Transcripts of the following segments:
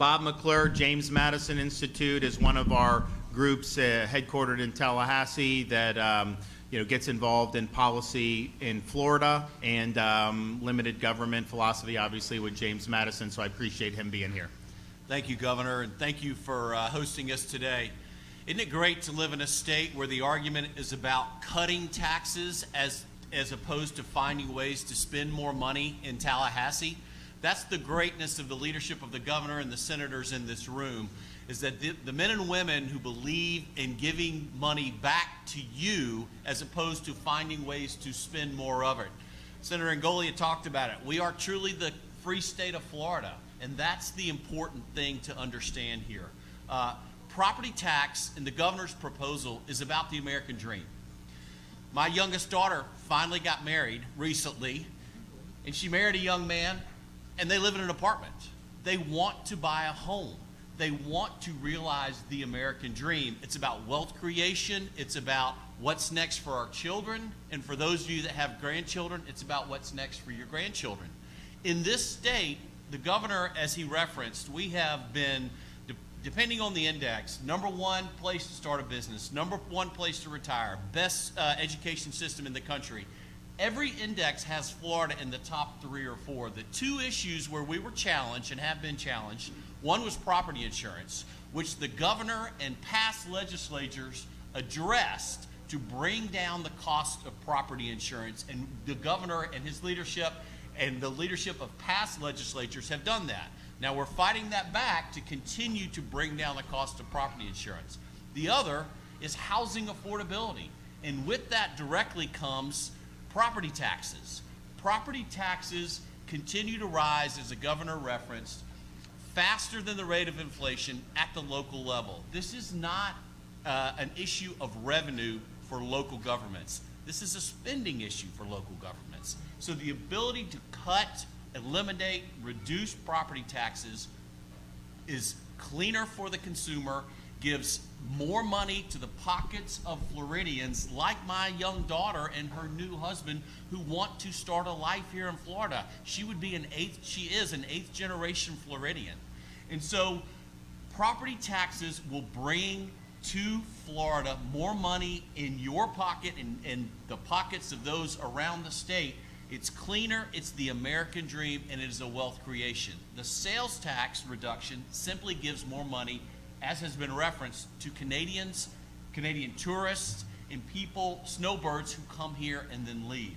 Bob McClure, James Madison Institute, is one of our groups headquartered in Tallahassee that gets involved in policy in Florida and limited government philosophy, obviously, with James Madison. So I appreciate him being here. Thank you, Governor, and thank you for hosting us today. Isn't it great to live in a state where the argument is about cutting taxes as opposed to finding ways to spend more money in Tallahassee? That's the greatness of the leadership of the governor and the senators in this room, is that the men and women who believe in giving money back to you as opposed to finding ways to spend more of it. Senator Ingoglia talked about it. We are truly the free state of Florida, and that's the important thing to understand here. Property tax in the governor's proposal is about the American dream. My youngest daughter finally got married recently, and she married a young man, and they live in an apartment. They want to buy a home. They want to realize the American dream. It's about wealth creation. It's about what's next for our children. And for those of you that have grandchildren, it's about what's next for your grandchildren. In this state, the governor, as he referenced, we have been, depending on the index, #1 place to start a business, #1 place to retire, best education system in the country. Every index has Florida in the top 3 or 4. The 2 issues where we were challenged and have been challenged, one was property insurance, which the governor and past legislatures addressed to bring down the cost of property insurance, and the governor and his leadership and the leadership of past legislatures have done that. Now we're fighting that back to continue to bring down the cost of property insurance. The other is housing affordability, and with that directly comes property taxes. Property taxes continue to rise, as the governor referenced, faster than the rate of inflation at the local level. This is not an issue of revenue for local governments. This is a spending issue for local governments. So the ability to cut, eliminate, reduce property taxes is cleaner for the consumer, gives more money to the pockets of Floridians like my young daughter and her new husband who want to start a life here in Florida. She is an 8th generation Floridian. And so property taxes will bring to Florida more money in your pocket and the pockets of those around the state. It's cleaner, it's the American dream, and it is a wealth creation. The sales tax reduction simply gives more money, as has been referenced, to Canadians, Canadian tourists, and people, snowbirds who come here and then leave.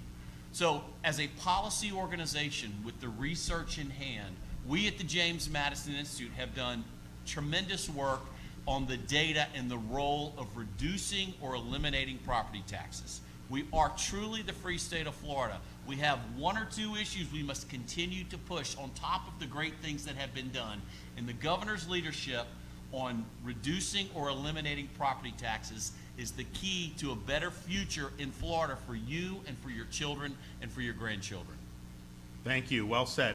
So as a policy organization with the research in hand, we at the James Madison Institute have done tremendous work on the data and the role of reducing or eliminating property taxes. We are truly the free state of Florida. We have 1 or 2 issues we must continue to push on top of the great things that have been done. And the governor's leadership on reducing or eliminating property taxes is the key to a better future in Florida for you and for your children and for your grandchildren. Thank you. Well said.